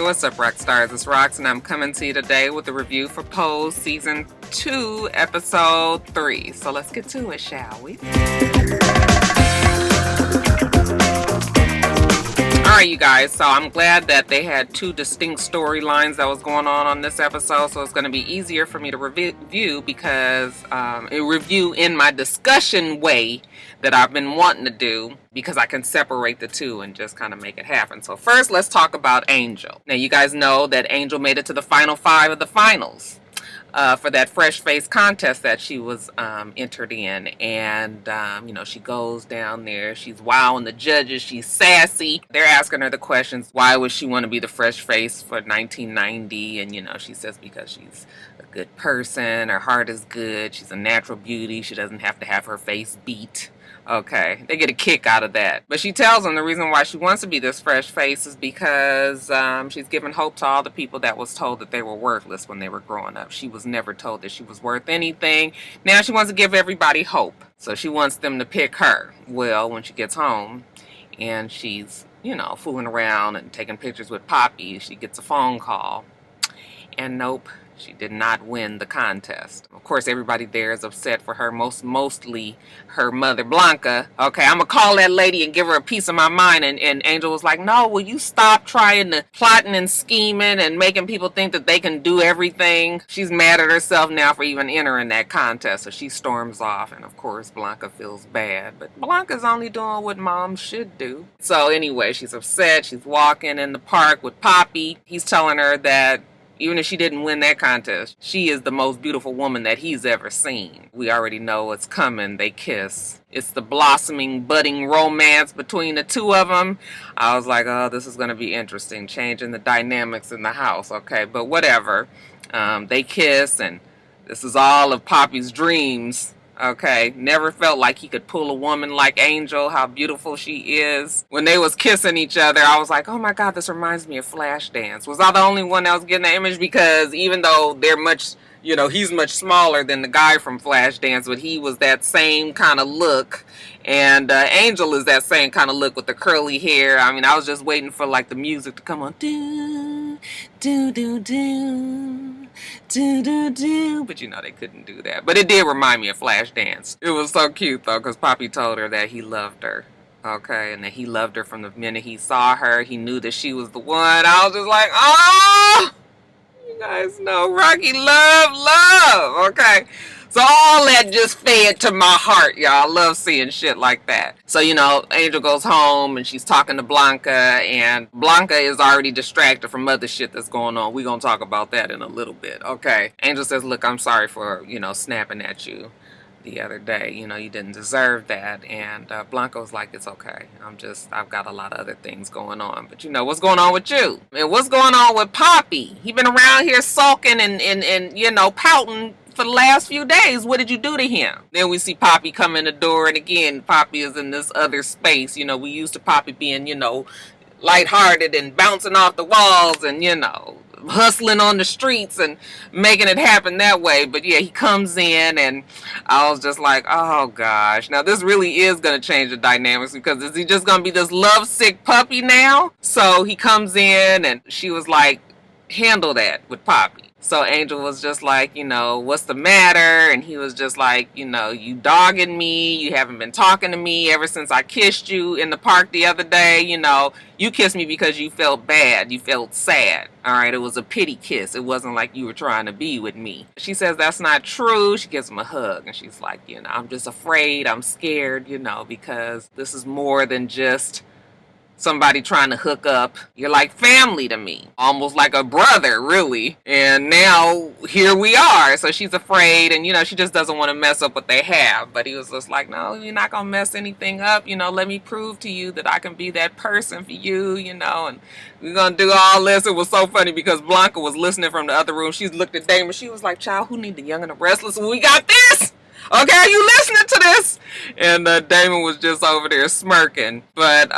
What's up, rock stars? It's Rox, and I'm coming to you today with a review for Pose Season 2, Episode 3. So let's get to it, shall we? Alright, you guys, so I'm glad that they had two distinct storylines that was going on this episode, so it's going to be easier for me to review because review in my discussion way that I've been wanting to do, because I can separate the two and just kind of make it happen. So first, let's talk about Angel. Now, you guys know that Angel made it to the final 5 of the finals for that fresh face contest that she was entered in. And, you know, she goes down there. She's wowing the judges. She's sassy. They're asking her the questions. Why would she want to be the fresh face for 1990? And, you know, she says because she's a good person. Her heart is good. She's a natural beauty. She doesn't have to have her face beat. Okay, they get a kick out of that. But she tells them the reason why she wants to be this fresh face is because she's given hope to all the people that was told that they were worthless when they were growing up. She was never told that she was worth anything. Now she wants to give everybody hope. So she wants them to pick her. Well, when she gets home and she's, you know, fooling around and taking pictures with Poppy, she gets a phone call. And nope, she did not win the contest. Of course, everybody there is upset for her, mostly her mother, Blanca. Okay, I'm going to call that lady and give her a piece of my mind. And Angel was like, no, will you stop trying to plotting and scheming and making people think that they can do everything? She's mad at herself now for even entering that contest. So she storms off. And of course, Blanca feels bad. But Blanca's only doing what mom should do. So anyway, she's upset. She's walking in the park with Poppy. He's telling her that even if she didn't win that contest, she is the most beautiful woman that he's ever seen. We already know what's coming. They kiss. It's the blossoming, budding romance between the two of them. I was like, oh, this is going to be interesting, changing the dynamics in the house. Okay, but whatever. They kiss, and this is all of Poppy's dreams. Okay, never felt like he could pull a woman like Angel, how beautiful she is. When they was kissing each other, I was like, oh my God, this reminds me of Flashdance. Was I the only one that was getting the image? Because even though they're much, you know, he's much smaller than the guy from Flashdance, but he was that same kind of look. And Angel is that same kind of look with the curly hair. I mean, I was just waiting for like the music to come on. Do, do, do, do. Do, do, do. But you know they couldn't do that. But it did remind me of Flashdance. It was so cute though, because Poppy told her that he loved her. Okay, and that he loved her from the minute he saw her. He knew that she was the one. I was just like, oh, you guys know Rocky love. Okay. So all that just fed to my heart, y'all. I love seeing shit like that. So, you know, Angel goes home and she's talking to Blanca, and Blanca is already distracted from other shit that's going on. We're going to talk about that in a little bit, okay? Angel says, look, I'm sorry for, you know, snapping at you the other day. You know, you didn't deserve that. And Blanca was like, it's okay. I've got a lot of other things going on. But, you know, what's going on with you? And what's going on with Poppy? He been around here sulking and you know, pouting for the last few days. What did you do to him? Then we see Poppy come in the door, and again, Poppy is in this other space. You know, we used to Poppy being, you know, lighthearted and bouncing off the walls and, you know, hustling on the streets and making it happen that way. But yeah, he comes in, and I was just like, oh gosh, now this really is going to change the dynamics, because is he just going to be this lovesick puppy now? So he comes in, and she was like, handle that with Poppy. So Angel was just like, you know, what's the matter? And he was just like, you know, you dogging me. You haven't been talking to me ever since I kissed you in the park the other day. You know, you kissed me because you felt bad. You felt sad. All right. It was a pity kiss. It wasn't like you were trying to be with me. She says that's not true. She gives him a hug, and she's like, you know, I'm just afraid. I'm scared, you know, because this is more than just somebody trying to hook up. You're like family to me, almost like a brother, really. And now here we are. So she's afraid, and you know, she just doesn't want to mess up what they have. But he was just like, no, you're not gonna mess anything up. You know, let me prove to you that I can be that person for you, you know, and we're gonna do all this. It was so funny because Blanca was listening from the other room. She looked at Damon. She was like, child, who need the young and the restless? We got this. Okay, are you listening to this? And Damon was just over there smirking. But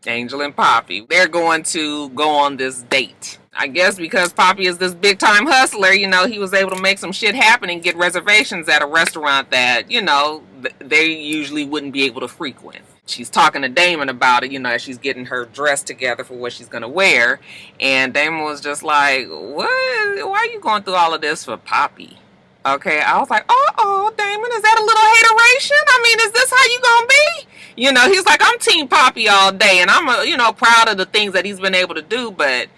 Angel and Poppy, they're going to go on this date. I guess because Poppy is this big time hustler, you know, he was able to make some shit happen and get reservations at a restaurant that, you know, they usually wouldn't be able to frequent. She's talking to Damon about it, you know, as she's getting her dress together for what she's going to wear. And Damon was just like, what? Why are you going through all of this for Poppy? Okay, I was like, Damon, is that a little hateration? I mean, is this how you gonna be? You know, he's like, I'm Team Poppy all day, and I'm, you know, proud of the things that he's been able to do, but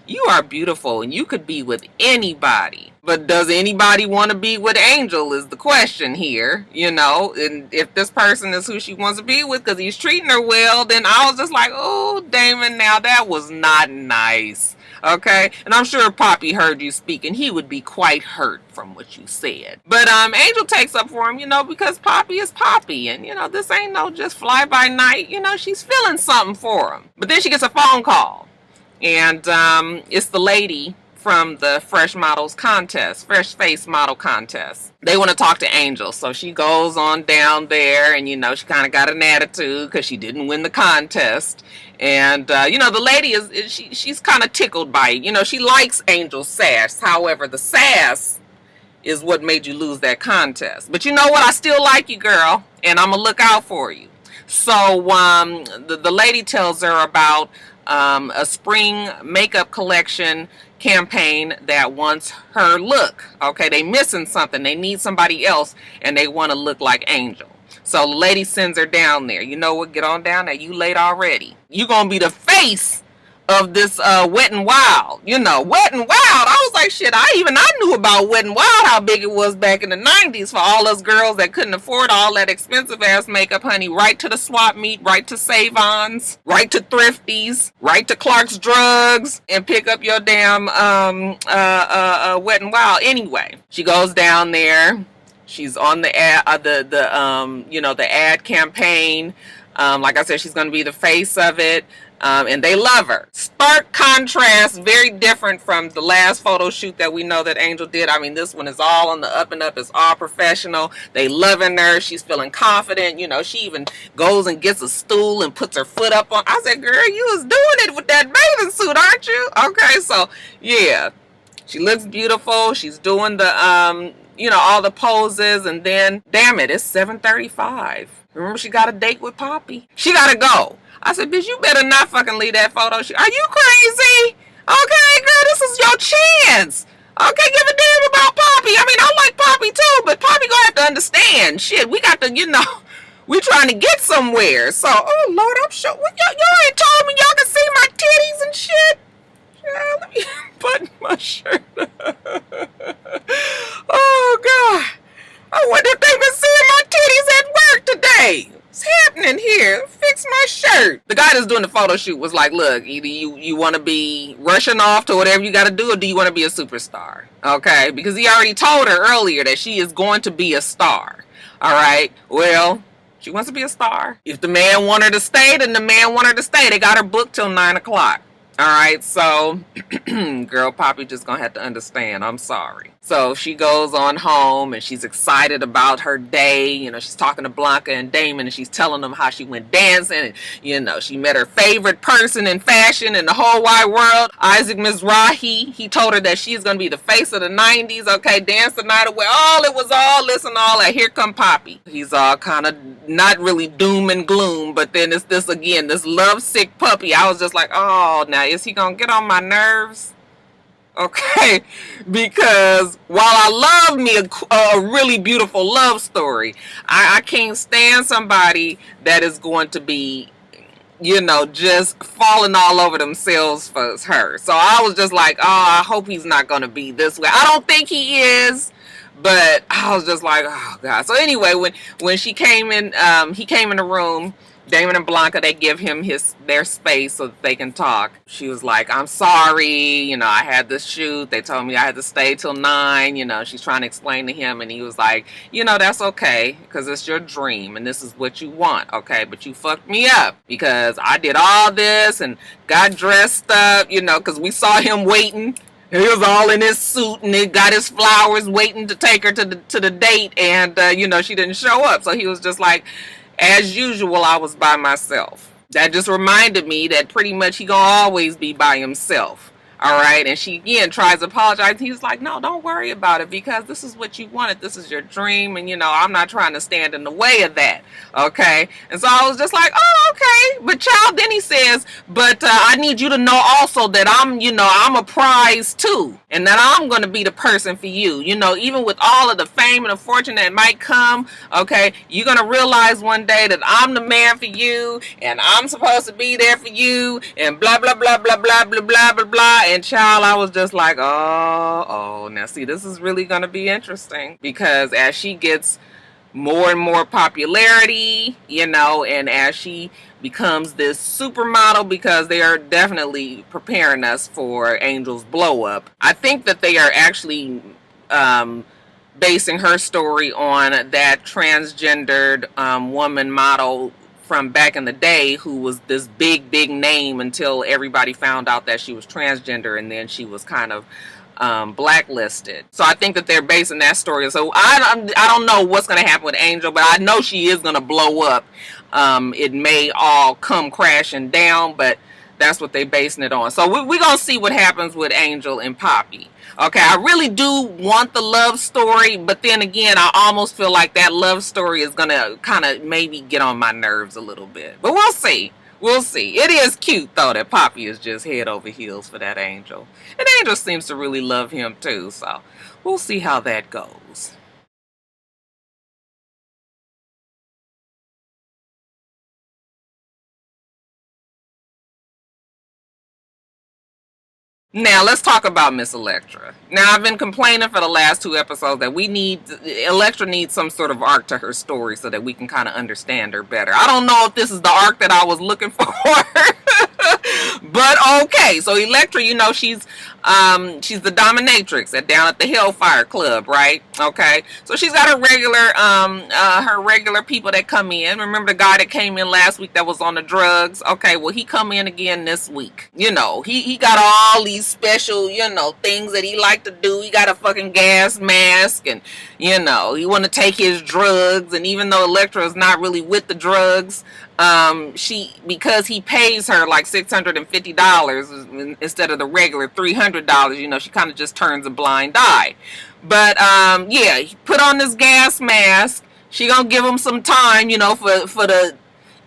you are beautiful, and you could be with anybody. But does anybody want to be with Angel is the question here, you know? And if this person is who she wants to be with because he's treating her well, then I was just like, oh, Damon, now that was not nice. Okay, and I'm sure if Poppy heard you speak, and he would be quite hurt from what you said. But Angel takes up for him, you know, because Poppy is Poppy, and you know this ain't no just fly by night. You know, she's feeling something for him. But then she gets a phone call, and it's the lady from the Fresh Face Model Contest. They want to talk to Angel, so she goes on down there, and you know she kind of got an attitude because she didn't win the contest. And you know the lady she's kind of tickled by it. You know she likes Angel's sass. However, the sass is what made you lose that contest. But you know what? I still like you, girl, and I'm gonna look out for you. So the lady tells her about a spring makeup collection campaign that wants her look. Okay, they missing something. They need somebody else, and they want to look like Angel. So the lady sends her down there. You know what? Get on down there. You late already. You gonna be the face of this Wet and Wild. You know, Wet and Wild. I was like, shit, I knew about Wet and Wild, how big it was back in the 90s for all us girls that couldn't afford all that expensive ass makeup, honey. Right to the swap meet, right to Save-Ons, right to Thrifties, right to Clark's Drugs, and pick up your damn Wet and Wild. Anyway, she goes down there. She's on the ad, the ad campaign. Like I said, she's going to be the face of it. And they love her. Stark contrast, very different from the last photo shoot that we know that Angel did. I mean, this one is all on the up and up. It's all professional. They loving her. She's feeling confident. You know, she even goes and gets a stool and puts her foot up on. I said, girl, you was doing it with that bathing suit, aren't you? Okay, so yeah, she looks beautiful. She's doing the all the poses, and then damn it, it's 7:35. Remember, she got a date with Poppy. She gotta go. I said, bitch, you better not fucking leave that photo shoot. Are you crazy? Okay, girl, this is your chance. Okay, give a damn about Poppy. I mean, I like Poppy too, but Poppy gonna have to understand. Shit, we got to, we trying to get somewhere. So, oh Lord, I'm sure y'all ain't told me y'all can see my titties and shit. Yeah, let me button my shirt. Oh God, I wonder if they've been seeing my titties at work today. What's happening here? Fix my shirt. The guy that's doing the photo shoot was like, look, either you want to be rushing off to whatever you got to do, or do you want to be a superstar? Okay, because he already told her earlier that she is going to be a star. All right, well, she wants to be a star. If the man want her to stay, then the man want her to stay. They got her booked till 9 o'clock. All right, so girl, Poppy just gonna have to understand. I'm sorry. So she goes on home and she's excited about her day. You know, she's talking to Blanca and Damon, and she's telling them how she went dancing, and she met her favorite person in fashion in the whole wide world, Isaac Mizrahi. He told her that she's gonna be the face of the 90s. Okay, dance the night away. It was all this and all that. Here come Poppy. He's all kind of not really doom and gloom, but then it's this again, this lovesick puppy. I was just like, oh, now is he gonna get on my nerves? Okay, because while I love me a really beautiful love story, I can't stand somebody that is going to be, just falling all over themselves for her. So I was just like, oh, I hope he's not going to be this way. I don't think he is, but I was just like, oh God. So anyway, when she came in, he came in the room. Damon and Blanca, they give him their space so that they can talk. She was like, I'm sorry, I had this shoot. They told me I had to stay till 9. She's trying to explain to him, and he was like, that's okay, because it's your dream, and this is what you want, okay? But you fucked me up, because I did all this and got dressed up, because we saw him waiting. He was all in his suit, and he got his flowers waiting to take her to the date, and, she didn't show up. So he was just like, as usual, I was by myself. That just reminded me that pretty much he gonna always be by himself. All right, and she again tries to apologize. He's like, no, don't worry about it, because this is what you wanted. This is your dream, and I'm not trying to stand in the way of that. Okay, and so I was just like, oh, okay. But child, then he says, but I need you to know also that I'm a prize too, and that I'm going to be the person for you. Even with all of the fame and the fortune that might come, okay, you're going to realize one day that I'm the man for you, and I'm supposed to be there for you, and blah blah blah blah blah blah blah blah blah. And child, I was just like, oh, now see, this is really going to be interesting, because as she gets more and more popularity, and as she becomes this supermodel, because they are definitely preparing us for Angel's blow up. I think that they are actually basing her story on that transgendered woman model from back in the day, who was this big name until everybody found out that she was transgender, and then she was kind of blacklisted. So I think that they're basing that story. So I don't know what's going to happen with Angel, but I know she is going to blow up. It may all come crashing down, but that's what they're basing it on. So we're going to see what happens with Angel and Poppy. Okay, I really do want the love story, but then again, I almost feel like that love story is going to kind of maybe get on my nerves a little bit. But we'll see. We'll see. It is cute, though, that Poppy is just head over heels for that Angel. And Angel seems to really love him, too. So we'll see how that goes. Now, let's talk about Miss Electra. Now, I've been complaining for the last 2 episodes that Electra needs some sort of arc to her story so that we can kind of understand her better. I don't know if this is the arc that I was looking for. But okay, so Electra, she's the dominatrix down at the Hellfire Club, right? Okay, so she's got her regular people that come in. Remember the guy that came in last week that was on the drugs? Okay, well, he come in again this week. He got all these special things that he like to do. He got a fucking gas mask, and he want to take his drugs. And even though Electra is not really with the drugs, because he pays her like $650 instead of the regular $300, she kind of just turns a blind eye. But yeah, he put on this gas mask. She gonna give him some time, for the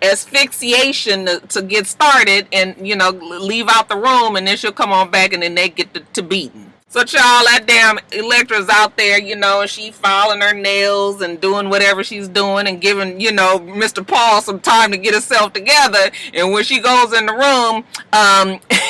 asphyxiation to get started, and leave out the room, and then she'll come on back, and then they get to beating. So y'all, that damn Electra's out there, and she filing her nails and doing whatever she's doing, and giving, Mr. Paul some time to get himself together. And when she goes in the room,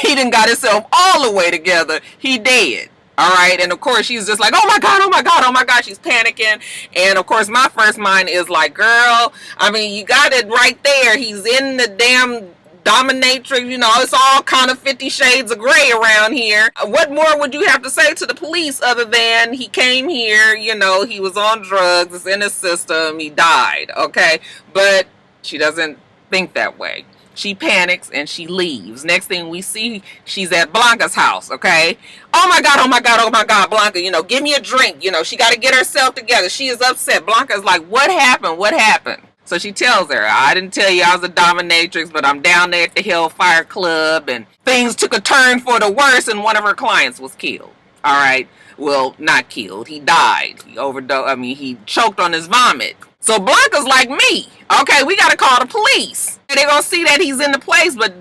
he done got himself all the way together. He dead. All right. And of course, she's just like, oh my God, oh my God, oh my God. She's panicking. And of course, my first mind is like, girl, I mean, you got it right there. He's in the damn dominatrix, it's all kind of 50 shades of gray around here. What more would you have to say to the police other than he came here, he was on drugs, it's in his system, he died, okay? But she doesn't think that way. She panics and she leaves. Next thing we see, she's at Blanca's house, okay? Oh my God, oh my God, oh my God, Blanca, give me a drink. She got to get herself together. She is upset. Blanca's like, what happened? What happened? So she tells her, I didn't tell you I was a dominatrix, but I'm down there at the Hellfire Club, and things took a turn for the worse, and one of her clients was killed. All right. Well, not killed. He died. He overdosed. He choked on his vomit. So Blanca's like me. Okay, we got to call the police. They're going to see that he's in the place, but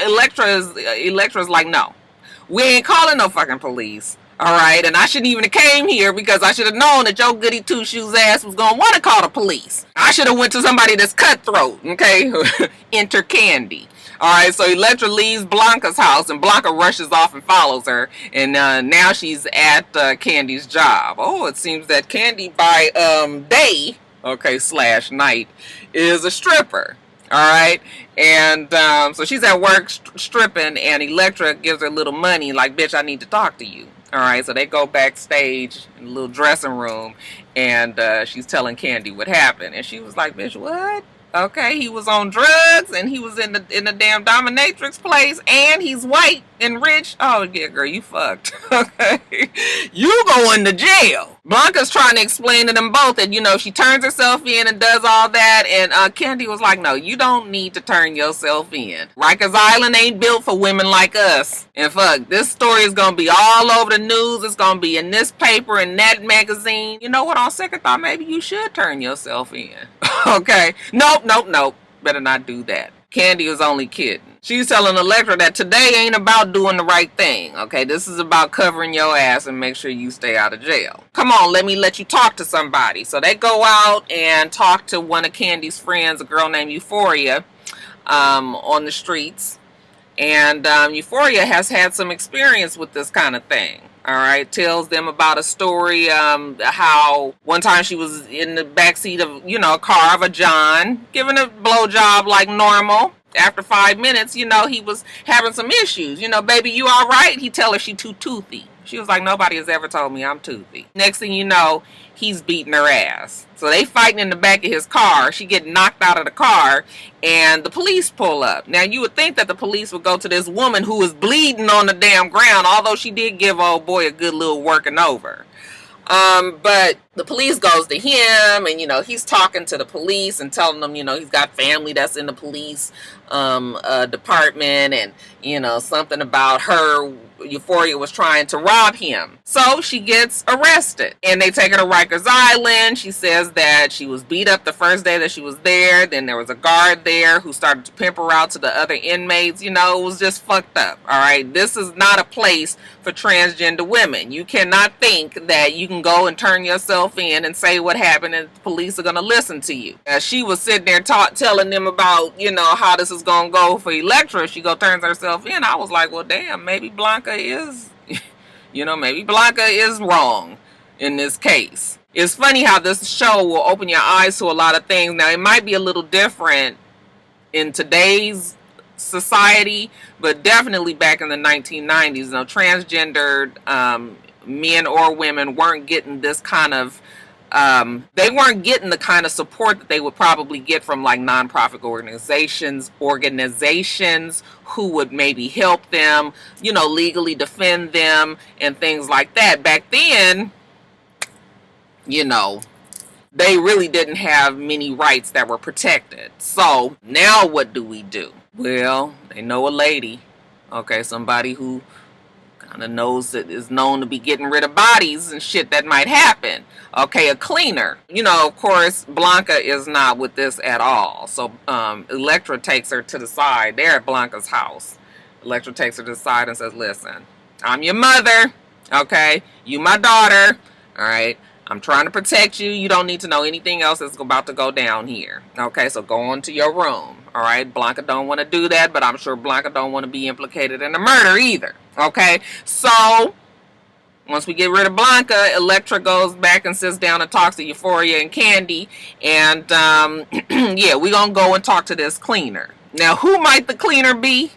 Electra's like, no, we ain't calling no fucking police. All right, and I shouldn't even have came here, because I should have known that your goody two-shoes ass was going to want to call the police. I should have went to somebody that's cutthroat, okay? Enter Candy. All right, so Electra leaves Blanca's house, and Blanca rushes off and follows her, and now she's at Candy's job. Oh, it seems that Candy by day, okay, / night, is a stripper. All right, and so she's at work stripping, and Electra gives her a little money, like, bitch, I need to talk to you. All right, so they go backstage in a little dressing room, and she's telling Candy what happened. And she was like, bitch, what? Okay, he was on drugs and he was in the damn dominatrix place, and he's white and rich. Oh yeah, girl, you fucked. Okay, you going to jail. Blanca's trying to explain to them both that, you know, she turns herself in and does all that, and Candy was like, no, you don't need to turn yourself in. Rikers Island ain't built for women like us. And fuck, this story is gonna be all over the news. It's gonna be in this paper and that magazine. You know what? On second thought, maybe you should turn yourself in. Okay. Nope. Better not do that. Candy was only kidding. She's telling Electra that today ain't about doing the right thing. Okay, this is about covering your ass and make sure you stay out of jail. Come on, let me let you talk to somebody. So they go out and talk to one of Candy's friends, a girl named Euphoria, on the streets. And Euphoria has had some experience with this kind of thing. All right, tells them about a story, how one time she was in the backseat of, you know, a car of a John, giving a blowjob like normal. After 5 minutes, you know, he was having some issues. You know, baby, you all right? He tell her she too toothy. She was like, nobody has ever told me I'm toothy. Next thing you know, he's beating her ass. So they fighting in the back of his car. She get knocked out of the car, and the police pull up. Now, you would think that the police would go to this woman who was bleeding on the damn ground, although she did give old boy a good little working over. But the police goes to him, and, you know, he's talking to the police and telling them, you know, he's got family that's in the police department, and, you know, something about her, Euphoria, was trying to rob him. So she gets arrested, and they take her to Rikers Island. She says that she was beat up the first day that she was there. Then there was a guard there who started to pimp her out to the other inmates. You know, it was just fucked up. All right, this is not a place for transgender women. You cannot think that you can go and turn yourself in and say what happened and the police are going to listen to you. As she was sitting there telling them about, you know, how this is going to go for Electra, she turns herself in. I was like, well, damn, maybe Blanca is, you know, maybe Blanca is wrong in this case. It's funny how this show will open your eyes to a lot of things. Now, it might be a little different in today's society, but definitely back in the 1990s, you know, transgendered men or women weren't getting this kind of they weren't getting the kind of support that they would probably get from like nonprofit organizations who would maybe help them, you know, legally defend them and things like that. Back then, you know, they really didn't have many rights that were protected. So now what do? Well, they know a lady, okay, somebody who kind of knows that is known to be getting rid of bodies and shit that might happen. Okay, a cleaner. You know, of course, Blanca is not with this at all. So Electra takes her to the side. They're at Blanca's house. Electra takes her to the side and says, listen, I'm your mother, okay? You my daughter, all right? I'm trying to protect you. You don't need to know anything else that's about to go down here. Okay, so go on to your room. All right, Blanca don't want to do that, but I'm sure Blanca don't want to be implicated in the murder either. Okay, so once we get rid of Blanca, Electra goes back and sits down and talks to Euphoria and Candy. And yeah, we're going to go and talk to this cleaner. Now, who might the cleaner be?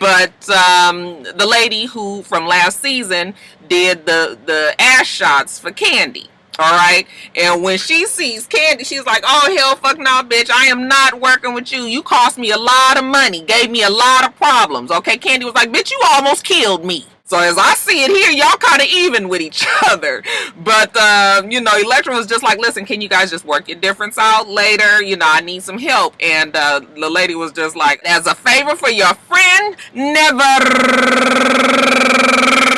But the lady who from last season did the ass shots for Candy. All right, and when she sees Candy, she's like, oh hell fuck no, bitch, I am not working with you. You cost me a lot of money, gave me a lot of problems. Okay, Candy was like, bitch, you almost killed me. So as I see it here, y'all kind of even with each other. But, you know, Electra was just like, listen, can you guys just work your difference out later? You know, I need some help. And the lady was just like, as a favor for your friend, never.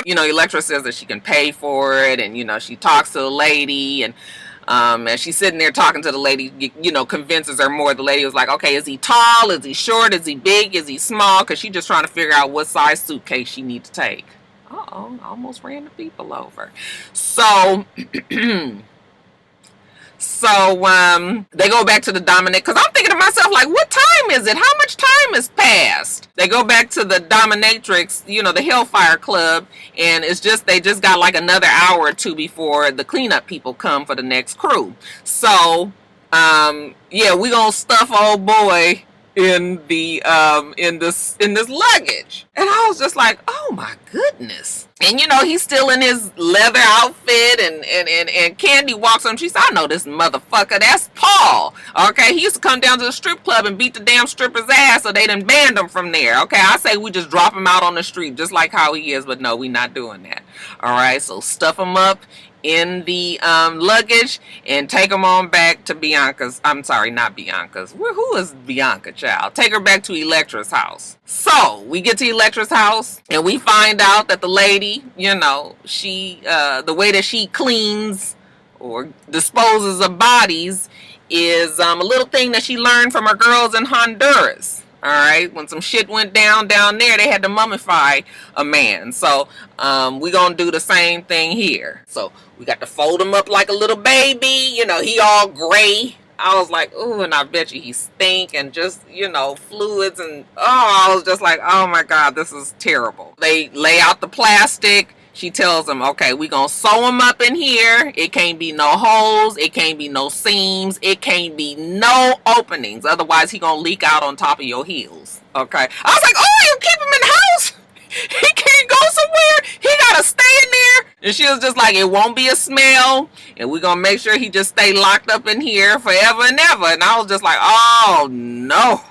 You know, Electra says that she can pay for it. And, you know, she talks to the lady. And as she's sitting there talking to the lady, you know, convinces her more. The lady was like, okay, is he tall? Is he short? Is he big? Is he small? Because she's just trying to figure out what size suitcase she needs to take. Uh-oh, almost ran the people over. So, they go back to the dominate, because I'm thinking to myself, like, what time is it? How much time has passed? They go back to the dominatrix, you know, the Hellfire Club, and it's just, they just got like another hour or two before the cleanup people come for the next crew. So, yeah, we gonna stuff old boy in this luggage. And I was just like, oh my goodness. And he's still in his leather outfit, and Candy walks on. She said, I know this motherfucker. That's Paul. Okay, he used to come down to the strip club and beat the damn stripper's ass, so they done banned him from there. Okay, I say we just drop him out on the street, just like how he is, but no, we not doing that. All right, so stuff him up in the luggage and take them on back to Bianca's. I'm sorry, not Bianca's. Who is Bianca, child? Take her back to Electra's house. So we get to Electra's house and we find out that the lady, she the way that she cleans or disposes of bodies is a little thing that she learned from her girls in Honduras. All right, when some shit went down there, they had to mummify a man. So we gonna do the same thing here. So we got to fold him up like a little baby. He all gray. I was like, ooh, and I bet you he stink and just, fluids and, I was just like, oh my God, this is terrible. They lay out the plastic. She tells him, okay, we gonna sew him up in here. It can't be no holes. It can't be no seams. It can't be no openings. Otherwise, he gonna leak out on top of your heels. Okay. I was like, oh, you keep him in the house? He can't go somewhere. He gotta stay in there. And she was just like, it won't be a smell. And we're gonna make sure he just stay locked up in here forever and ever. And I was just like, oh no.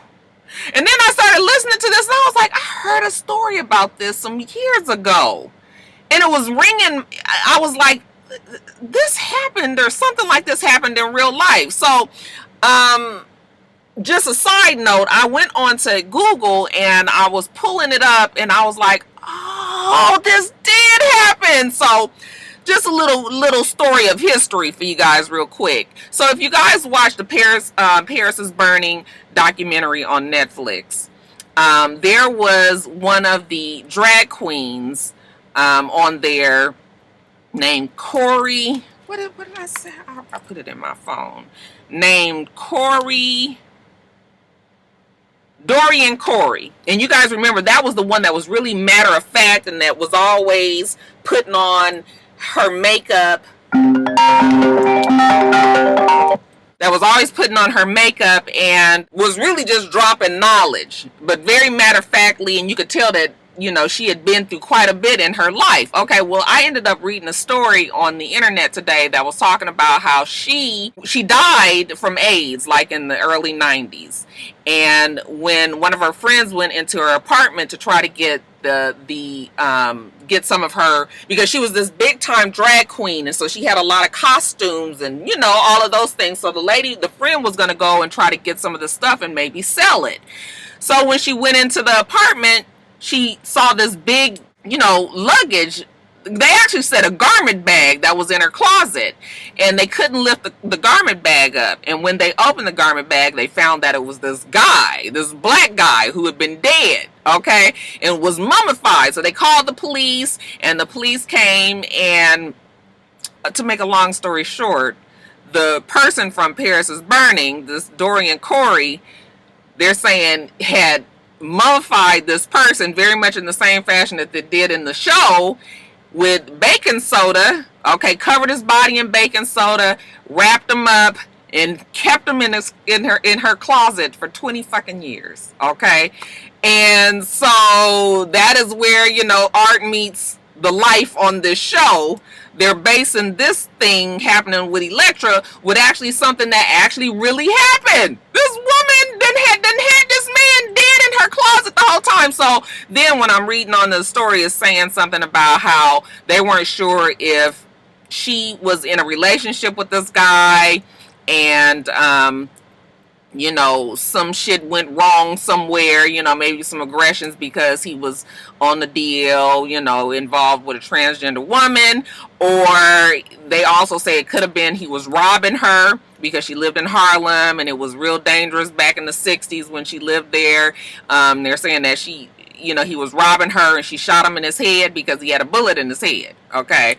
And then I started listening to this and I was like, I heard a story about this some years ago. And it was ringing. I was like, this happened, or something like this happened in real life. So, just a side note, I went on to Google and I was pulling it up and I was like, oh, this did happen. So, just a little story of history for you guys real quick. So, if you guys watch the Paris is Burning documentary on Netflix, there was one of the drag queens on there named Corey. What did I say? I put it in my phone. Named Dorian Corey. And you guys remember that was the one that was really matter of fact and that was always putting on her makeup. That was always putting on her makeup and was really just dropping knowledge, but very matter of factly, and you could tell that she had been through quite a bit in her life. Okay, well, I ended up reading a story on the internet today that was talking about how she died from AIDS, like in the early 90s. And when one of her friends went into her apartment to try to get get some of her, because she was this big time drag queen, and so she had a lot of costumes and all of those things. So the friend was going to go and try to get some of the stuff and maybe sell it. So when she went into the apartment, she saw this big, luggage. They actually said a garment bag that was in her closet, and they couldn't lift the garment bag up. And when they opened the garment bag, they found that it was this black guy who had been dead, okay, and was mummified. So they called the police, and the police came, and to make a long story short, the person from Paris is Burning, this Dorian Corey, they're saying had mummified this person very much in the same fashion that they did in the show, with baking soda, okay, covered his body in baking soda, wrapped him up, and kept him in her closet for 20 fucking years, okay? And so that is where, art meets the life on this show. They're basing this thing happening with Electra with actually something that actually really happened. This woman done had this man dead in her closet the whole time. So then when I'm reading on the story, it's saying something about how they weren't sure if she was in a relationship with this guy and some shit went wrong somewhere, maybe some aggressions because he was on the deal, involved with a transgender woman. Or they also say it could have been he was robbing her because she lived in Harlem and it was real dangerous back in the 60s when she lived there. They're saying that he was robbing her and she shot him in his head because he had a bullet in his head. Okay.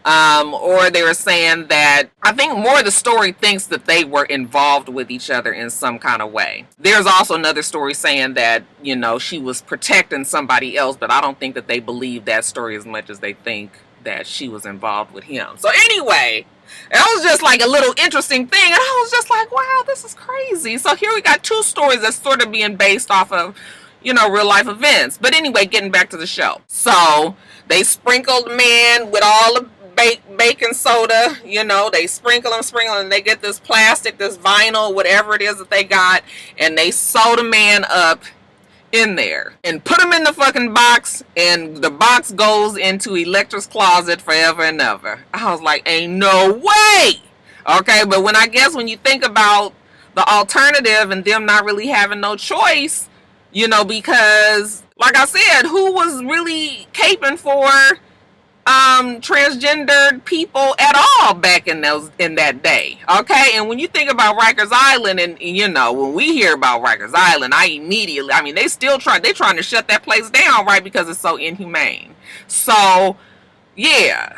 Or they were saying that, I think more of the story thinks that they were involved with each other in some kind of way. There's also another story saying that, she was protecting somebody else, but I don't think that they believe that story as much as they think that she was involved with him. So anyway, That was just like a little interesting thing. And I was just like, wow, this is crazy. So here we got two stories that's sort of being based off of, you know, real life events. But anyway, getting back to the show. So they sprinkled man with all the baking soda, you know, they sprinkle them, and they get this plastic, this vinyl, whatever it is that they got, and they sew the man up in there and put him in the fucking box, and the box goes into Electra's closet forever and ever. I was like, ain't no way. Okay, but when you think about the alternative and them not really having no choice, you know, because like I said, who was really caping for transgendered people at all back in that day? Okay, and when you think about Rikers Island, and you know, when we hear about Rikers Island, they're trying to shut that place down, right, because it's so inhumane. So yeah,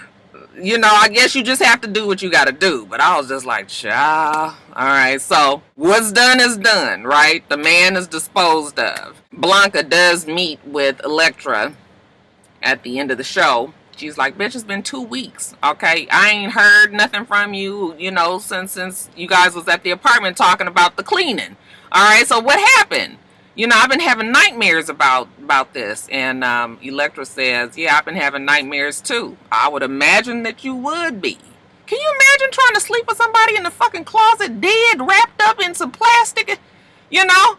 you know, I guess you just have to do what you got to do. But I was just like, child, all right, so what's done is done, right? The man is disposed of. Blanca does meet with Electra at the end of the show. She's like, bitch, it's been 2 weeks, okay? I ain't heard nothing from you, you know, since you guys was at the apartment talking about the cleaning. All right, so what happened? You know, I've been having nightmares about this. And Electra says, yeah, I've been having nightmares too. I would imagine that you would be. Can you imagine trying to sleep with somebody in the fucking closet, dead, wrapped up in some plastic, you know?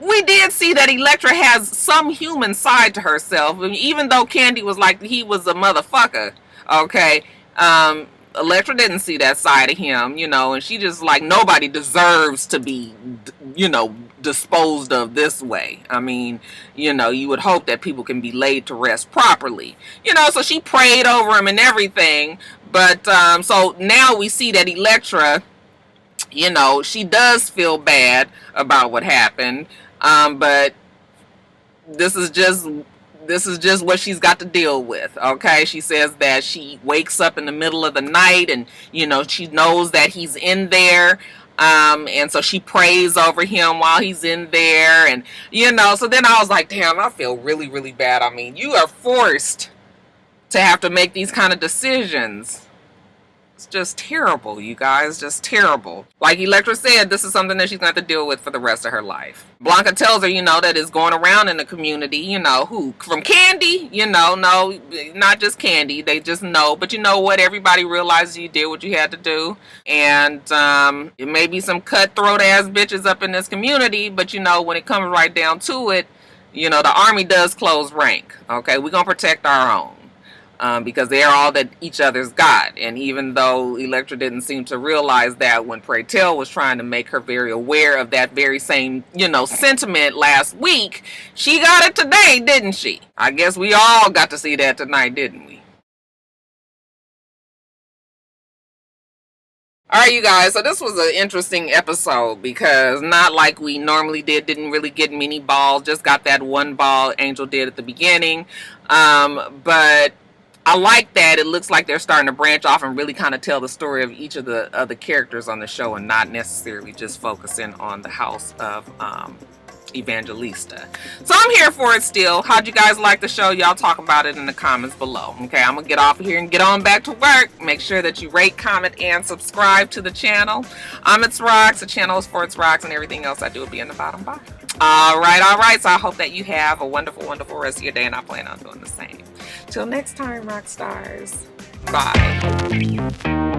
We did see that Electra has some human side to herself. Even though Candy was like, he was a motherfucker, okay? Electra didn't see that side of him, you know, and she just like, nobody deserves to be, you know, disposed of this way. I mean, you know, you would hope that people can be laid to rest properly, you know, so she prayed over him and everything. But, so now we see that Electra, you know, she does feel bad about what happened, but this is just what she's got to deal with, okay? She says that she wakes up in the middle of the night and, you know, she knows that he's in there, and so she prays over him while he's in there, and, you know, so then I was like, damn, I feel really, really bad. I mean, you are forced to have to make these kind of decisions. It's just terrible, you guys, just terrible. Like Electra said, this is something that she's going to have to deal with for the rest of her life. Blanca tells her, you know, that it's going around in the community, you know, who, from Candy, you know, no, not just Candy, they just know, but you know what, everybody realizes you did what you had to do, and it may be some cutthroat ass bitches up in this community, but you know, when it comes right down to it, you know, the army does close rank, okay, we're going to protect our own. Because they're all that each other's got. And even though Electra didn't seem to realize that when Pray Tell was trying to make her very aware of that very same, you know, sentiment last week, she got it today, didn't she? I guess we all got to see that tonight, didn't we? Alright, you guys, so this was an interesting episode because not like we normally didn't really get many balls, just got that one ball Angel did at the beginning. But I like that it looks like they're starting to branch off and really kind of tell the story of each of the other characters on the show and not necessarily just focusing on the house of Evangelista. So I'm here for it still. How'd you guys like the show? Y'all talk about it in the comments below. Okay, I'm gonna get off of here and get on back to work. Make sure that you rate, comment, and subscribe to the channel. I'm itsrox. The channel is for itsrox, and everything else I do will be in the bottom bar. All right. So I hope that you have a wonderful, wonderful rest of your day, and I plan on doing the same. Till next time, rock stars. Bye.